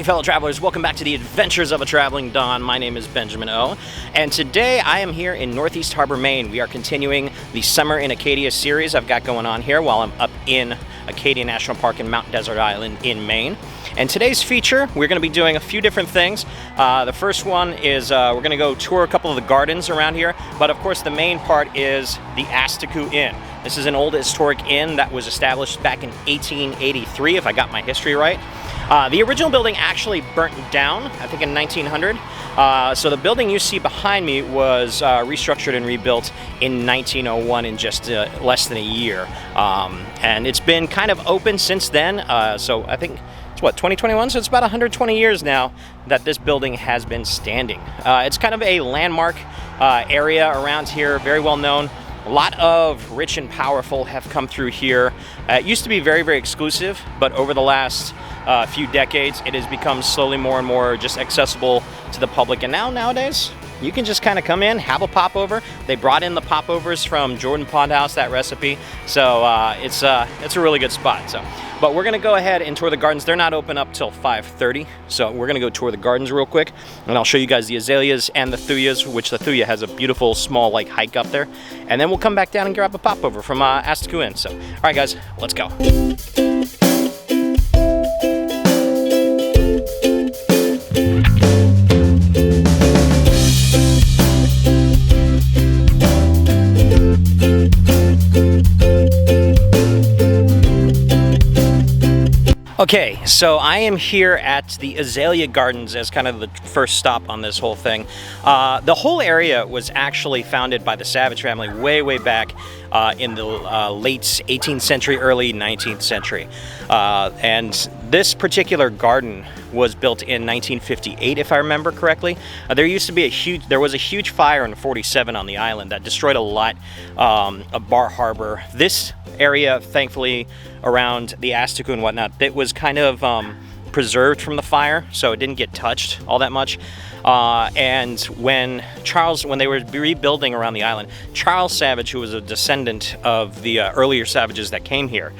fellow travelers, welcome back to the Adventures of a Traveling Don. My name is Benjamin O, and today I am here in Northeast Harbor, Maine. We are continuing the Summer in Acadia series I've got going on here while I'm up in Acadia National Park in Mount Desert Island in Maine. And today's feature, we're going to be doing a few different things. The first one is we're going to go tour a couple of the gardens around here, but of course the main part is the Asticou Inn. This is an old historic inn that was established back in 1883, if I got my history right. The original building actually burnt down, I think in 1900. So the building you see behind me was restructured and rebuilt in 1901 in just less than a year. And it's been kind of open since then. So I think it's what, 2021? So it's about 120 years now that this building has been standing. It's kind of a landmark area around here, very well known. A lot of rich and powerful have come through here. It used to be very, very exclusive, but over the last few decades, it has become slowly more and more just accessible to the public. And nowadays, you can just kind of come in, have a popover. They brought in the popovers from Jordan Pond House, that recipe. So it's a really good spot. But we're gonna go ahead and tour the gardens. They're not open up till 5:30. So we're gonna go tour the gardens real quick. And I'll show you guys the azaleas and the Thuyas, which the Thuya has a beautiful small like hike up there. And then we'll come back down and grab a popover from Asticou Inn. So, all right guys, let's go. Okay, so I am here at the Azalea Gardens as kind of the first stop on this whole thing. The whole area was actually founded by the Savage family way back in the late 18th century, early 19th century. And this particular garden was built in 1958, if I remember correctly. There was a huge fire in 47 on the island that destroyed a lot of Bar Harbor. This area, thankfully, around the Asticou and whatnot, it was kind of preserved from the fire, so it didn't get touched all that much. And when they were rebuilding around the island, Charles Savage, who was a descendant of the earlier savages that came here,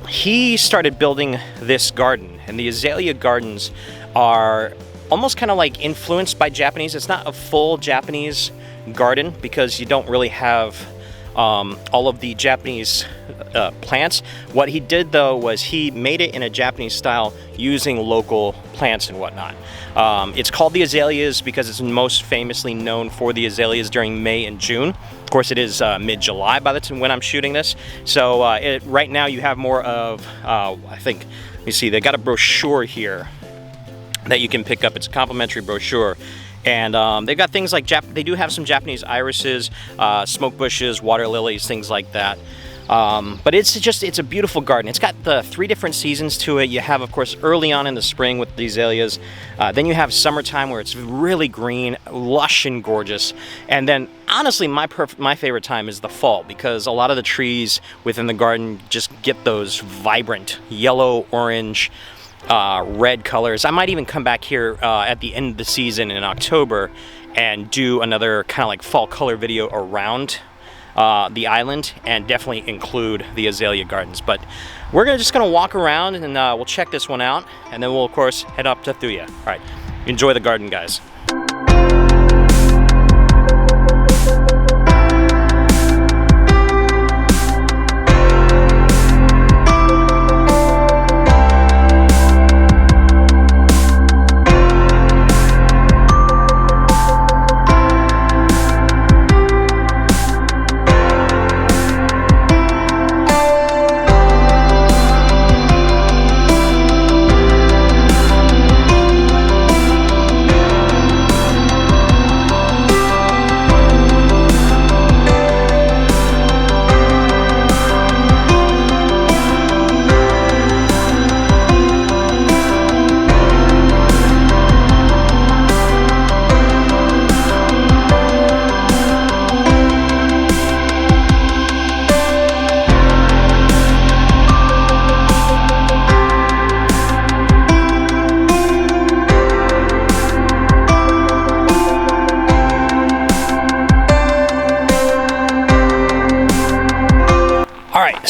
he started building this garden. And the Azalea Gardens are almost kind of like influenced by Japanese. It's not a full Japanese garden because you don't really have all of the Japanese plants. What he did though was he made it in a Japanese style using local plants and whatnot. It's called the azaleas because it's most famously known for the azaleas during May and June. Of course, it is mid-July by the time when I'm shooting this. So right now you have more of, I think, you see they got a brochure here that you can pick up. It's a complimentary brochure. And they've got things like, they do have some Japanese irises, smoke bushes, water lilies, things like that. But it's a beautiful garden. It's got the 3 different seasons to it. You have, of course, early on in the spring with the azaleas. Then you have summertime where it's really green, lush and gorgeous. And then, honestly, my favorite time is the fall because a lot of the trees within the garden just get those vibrant yellow, orange, red colors. I might even come back here at the end of the season in October and do another kind of like fall color video around the island and definitely include the Azalea Gardens. But we're just gonna walk around and we'll check this one out, and then we'll of course head up to Thuya. All right, enjoy the garden, guys.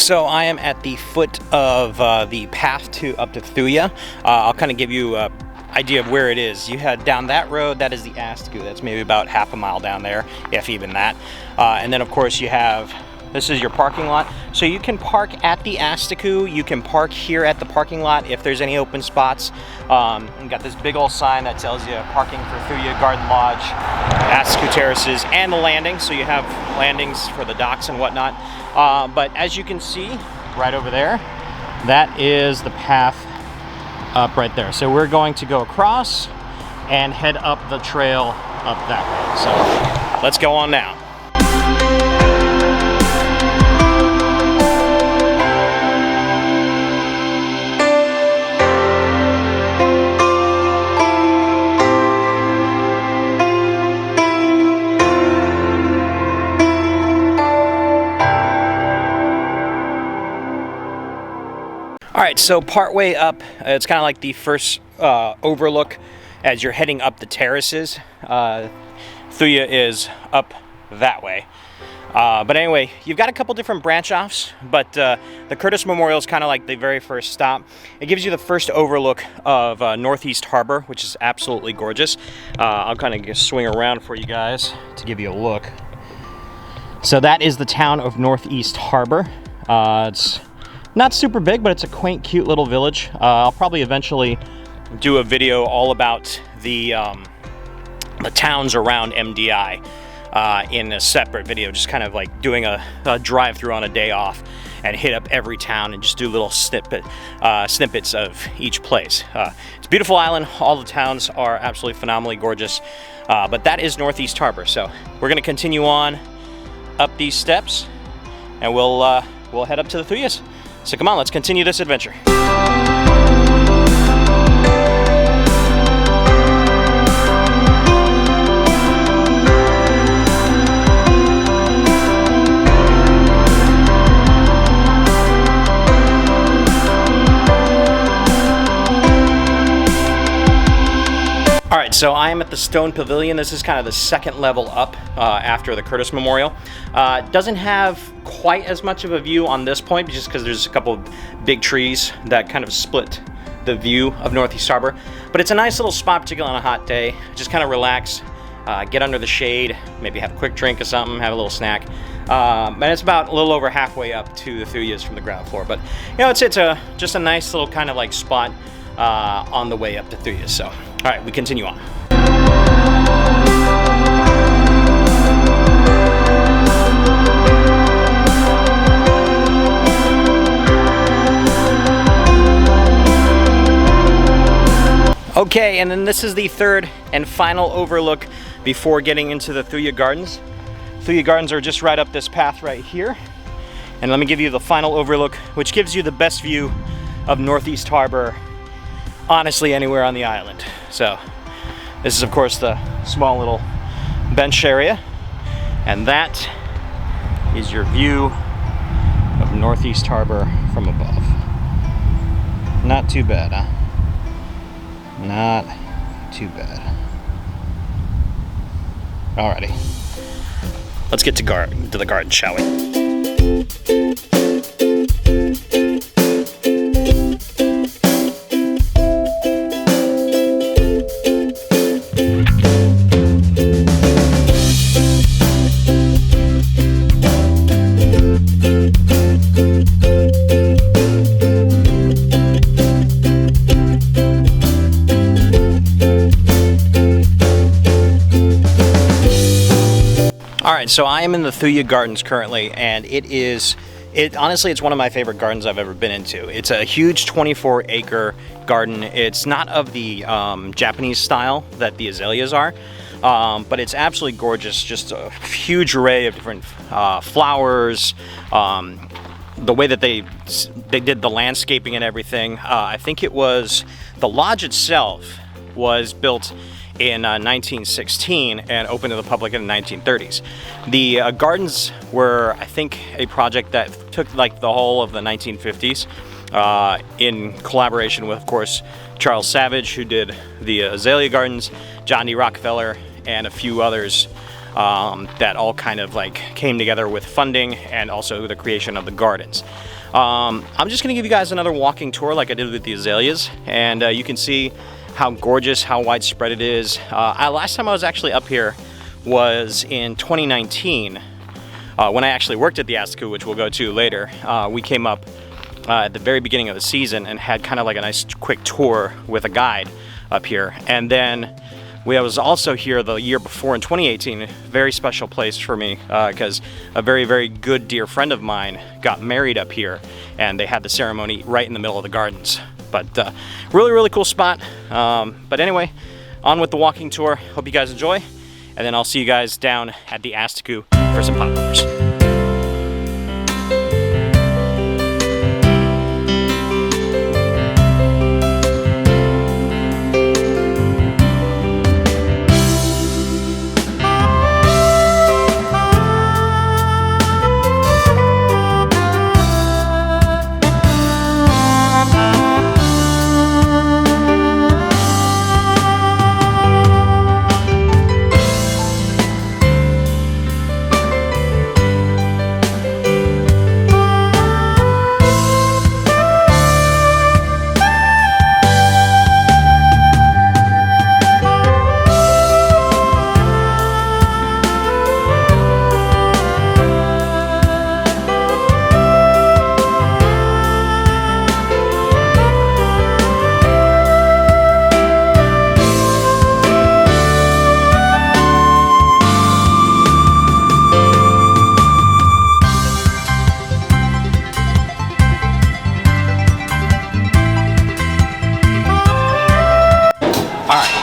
so I am at the foot of the path up to Thuya. I'll kind of give you an idea of where it is. You head down that road, that is the Asticou. That's maybe about half a mile down there, if even that. And then of course you have, this is your parking lot. So you can park at the Asticou, you can park here at the parking lot if there's any open spots. You got this big old sign that tells you parking for Thuya Garden Lodge, Asticou Terraces, and the landing. So you have landings for the docks and whatnot. But as you can see, right over there, that is the path up right there. So we're going to go across and head up the trail up that way. So let's go on now. All right, so partway up, it's kind of like the first overlook as you're heading up the terraces. Thuya is up that way. But anyway, you've got a couple different branch offs, but the Curtis Memorial is kind of like the very first stop. It gives you the first overlook of Northeast Harbor, which is absolutely gorgeous. I'll kind of just swing around for you guys to give you a look. So that is the town of Northeast Harbor. It's not super big, but it's a quaint, cute little village. I'll probably eventually do a video all about the towns around MDI in a separate video, just kind of like doing a drive-through on a day off and hit up every town and just do little snippets of each place. It's a beautiful island. All the towns are absolutely phenomenally gorgeous, but that is Northeast Harbor. So we're going to continue on up these steps, and we'll head up to the Thuyas. So come on, let's continue this adventure. All right, so I am at the Stone Pavilion. This is kind of the second level up after the Curtis Memorial. Doesn't have quite as much of a view on this point just because there's a couple of big trees that kind of split the view of Northeast Harbor. But it's a nice little spot, particularly on a hot day. Just kind of relax, get under the shade, maybe have a quick drink or something, have a little snack. And it's about a little over halfway up to the Thuyas from the ground floor. But you know, it's just a nice little kind of like spot on the way up to Thuya. So, all right, we continue on. Okay, and then this is the third and final overlook before getting into the Thuya Gardens. Thuya Gardens are just right up this path right here. And let me give you the final overlook, which gives you the best view of Northeast Harbor, honestly, anywhere on the island. So this is of course the small little bench area, and that is your view of Northeast Harbor from above. Not too bad, huh? Not too bad. Alrighty, let's get to the garden, shall we? Alright, so I am in the Thuya Gardens currently, and honestly, it's one of my favorite gardens I've ever been into. It's a huge 24-acre garden. It's not of the Japanese style that the azaleas are, but it's absolutely gorgeous. Just a huge array of different flowers. The way that they did the landscaping and everything. I think it was, the lodge itself was built in 1916 and opened to the public in the 1930s. The gardens were, I think, a project that took like the whole of the 1950s in collaboration with, of course, Charles Savage, who did the Azalea Gardens, John D. Rockefeller, and a few others that all kind of like came together with funding and also the creation of the gardens. I'm just gonna give you guys another walking tour like I did with the azaleas, and you can see how gorgeous, how widespread it is. Last time I was actually up here was in 2019 when I actually worked at the Asticou, which we'll go to later. We came up at the very beginning of the season and had kind of like a nice quick tour with a guide up here. And then I was also here the year before in 2018, a very special place for me because a very, very good dear friend of mine got married up here, and they had the ceremony right in the middle of the gardens. But really, really cool spot. But anyway, on with the walking tour. Hope you guys enjoy, and then I'll see you guys down at the Asticou for some popovers.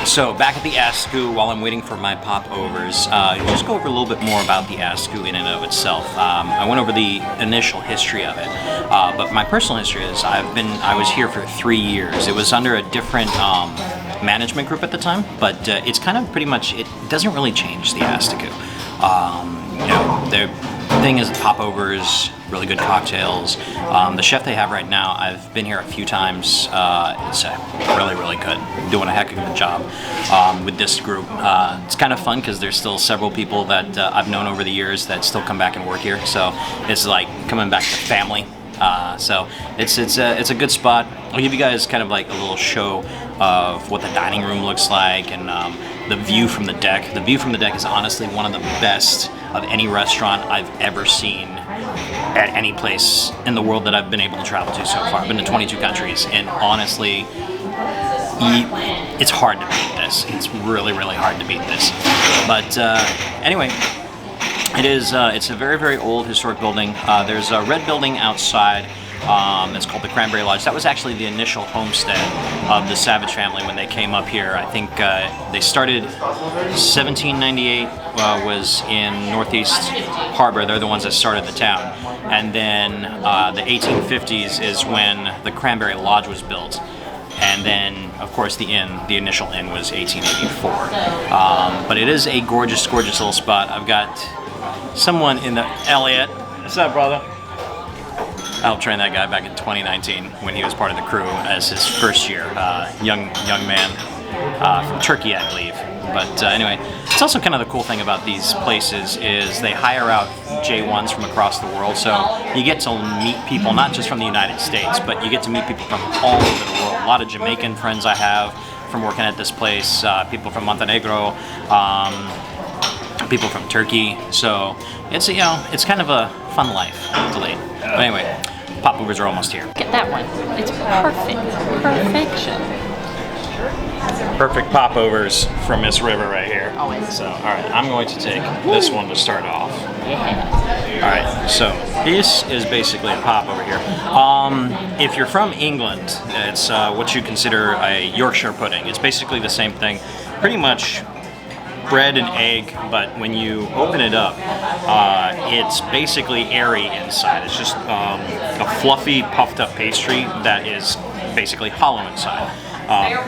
So back at the Asticou, while I'm waiting for my popovers, we'll just go over a little bit more about the Asticou in and of itself. I went over the initial history of it, but my personal history is I was here for 3 years. It was under a different management group at the time, but it's kind of pretty much, it doesn't really change the Asticou. You know, the thing is popovers, really good cocktails. The chef they have right now, I've been here a few times. It's really, really good. Doing a heck of a job with this group. It's kind of fun because there's still several people that I've known over the years that still come back and work here. So it's like coming back to family. So it's a good spot. I'll give you guys kind of like a little show of what the dining room looks like and the view from the deck. The view from the deck is honestly one of the best of any restaurant I've ever seen at any place in the world that I've been able to travel to so far. I've been to 22 countries, and honestly, it's hard to beat this. It's really, really hard to beat this. But anyway, it's a very, very old historic building. There's a red building outside. It's called the Cranberry Lodge. That was actually the initial homestead of the Savage family when they came up here. I think they started 1798 was in Northeast Harbor. They're the ones that started the town. And then the 1850s is when the Cranberry Lodge was built. And then, of course, the initial inn was 1884. But it is a gorgeous, gorgeous little spot. I've got someone in the Elliot. What's up, brother? I helped train that guy back in 2019 when he was part of the crew as his first year. Young man from Turkey, I believe. But anyway, it's also kind of the cool thing about these places is they hire out J1s from across the world. So you get to meet people, not just from the United States, but you get to meet people from all over the world. A lot of Jamaican friends I have from working at this place, people from Montenegro, people from Turkey. So it's, you know, it's kind of a fun life to lead. But anyway, popovers are almost here. Get that one. It's perfect. Perfection. Perfect popovers from Miss River right here. Always. So, all right, I'm going to take this one to start off. Yeah. All right, so this is basically a popover here. If you're from England, it's what you consider a Yorkshire pudding. It's basically the same thing, pretty much bread and egg, but when you open it up, it's basically airy inside. It's just a fluffy, puffed up pastry that is basically hollow inside.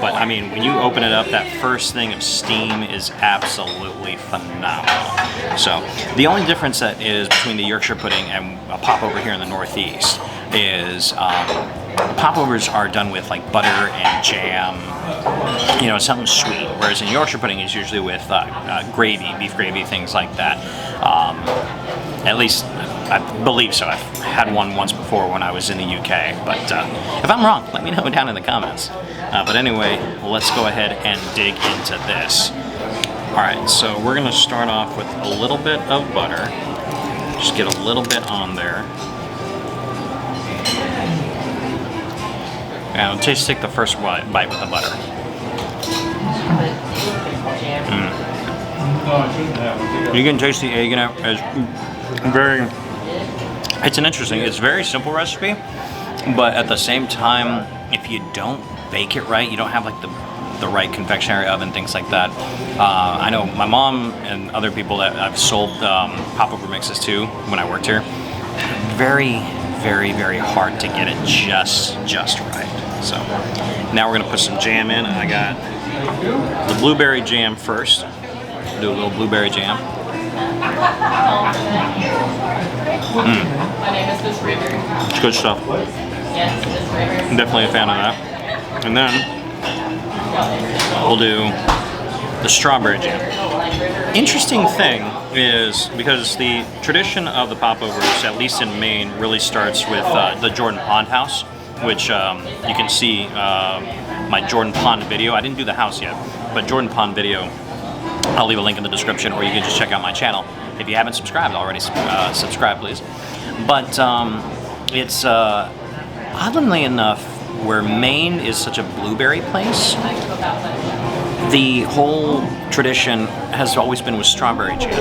But I mean, when you open it up, that first thing of steam is absolutely phenomenal. So the only difference that is between the Yorkshire pudding and a popover here in the Northeast is popovers are done with like butter and jam, you know, something sweet, whereas in Yorkshire pudding is usually with gravy, beef gravy, things like that. At least, I believe so. I've had one once before when I was in the UK, but if I'm wrong, let me know down in the comments. But anyway, let's go ahead and dig into this. Alright, so we're going to start off with a little bit of butter. Just get a little bit on there. And just take the first bite with the butter. You can taste the egg in it. It's very simple recipe, but at the same time, if you don't bake it right, you don't have like the right confectionery oven, things like that. I know my mom and other people that I've sold popover mixes to when I worked here. Very, very, very hard to get it just right. So now we're gonna put some jam in. I got the blueberry jam first. Do a little blueberry jam. It's good stuff. I'm definitely a fan of that. And then we'll do the strawberry jam. Interesting thing is, because the tradition of the popovers, at least in Maine, really starts with the Jordan Pond house, which you can see my Jordan Pond video. I didn't do the house yet, but Jordan Pond video, I'll leave a link in the description, or you can just check out my channel. If you haven't subscribed already, subscribe please. But it's oddly enough, where Maine is such a blueberry place, the whole tradition has always been with strawberry jam.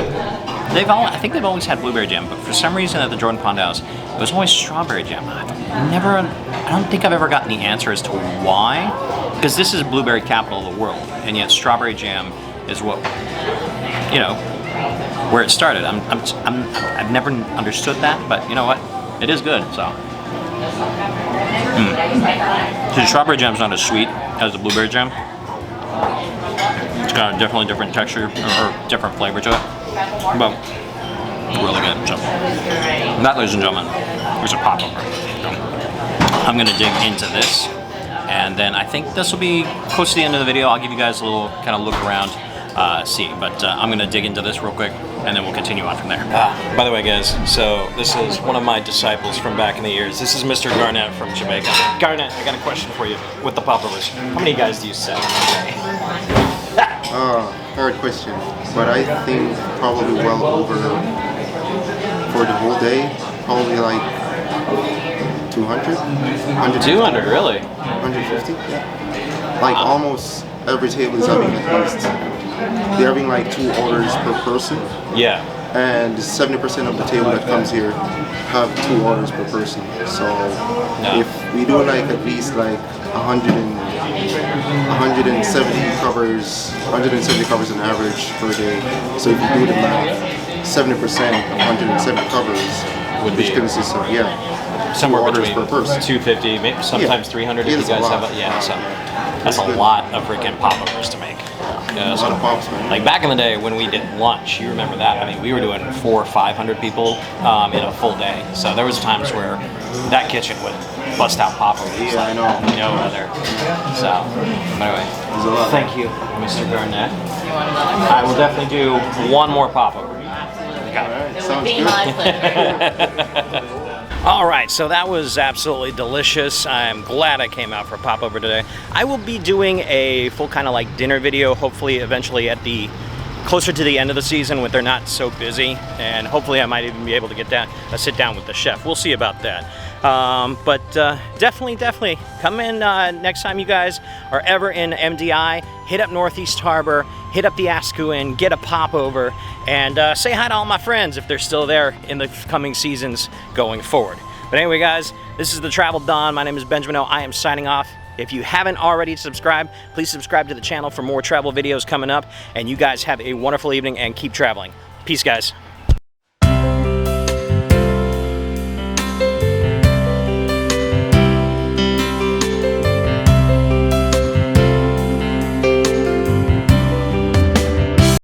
I think they've always had blueberry jam, but for some reason at the Jordan Pond house, it was always strawberry jam. I don't think I've ever gotten the answer as to why, because this is blueberry capital of the world, and yet strawberry jam is what, you know, where it started. I've never understood that, but you know what? It is good, so. So the strawberry jam's not as sweet as the blueberry jam. It's got a definitely different texture or different flavor to it, but really good. So that, ladies and gentlemen, is a popover. So I'm gonna dig into this, and then I think this will be close to the end of the video. I'll give you guys a little kind of look around, see. But I'm gonna dig into this real quick, and then we'll continue on from there. By the way, guys, so this is one of my disciples from back in the years. This is Mr. Garnett from Jamaica. Garnett, I got a question for you with the popovers. How many guys do you set in a day? Hard question, but I think probably well over, for the whole day, probably like 200? 200, really? 150, yeah. Like almost every table is having at least, they're having like 2 orders per person. Yeah. And 70% of the table that comes here have 2 orders per person. So if we do like at least like 170 covers on average per day. So if you do the math, 70% of 170 covers, would which be consists of, somewhere orders between per person. 250, maybe sometimes 300 if you guys have it. Yeah, so that's a lot of freaking popovers to make. A lot of pops, man. Like back in the day when we did lunch, you remember that? I mean, we were doing 400 or 500 people in a full day. So there was times where that kitchen would bust out popovers. Yeah, I know. You know, there. So, anyway, thank you, Mr. Garnett. I will definitely do one more popover. Alright, sounds good. All right, so that was absolutely delicious. I'm glad I came out for a popover today. I will be doing a full kind of like dinner video, hopefully eventually at the closer to the end of the season when they're not so busy, and hopefully I might even be able to get down, sit down with the chef. We'll see about that. But definitely come in next time you guys are ever in MDI. Hit up Northeast Harbor, hit up the Asticou Inn, get a popover, and say hi to all my friends if they're still there in the coming seasons going forward. But anyway, guys, this is the Travel Don. My name is Benjamin O. I am signing off. If you haven't already subscribed, please subscribe to the channel for more travel videos coming up. And you guys have a wonderful evening and keep traveling. Peace, guys.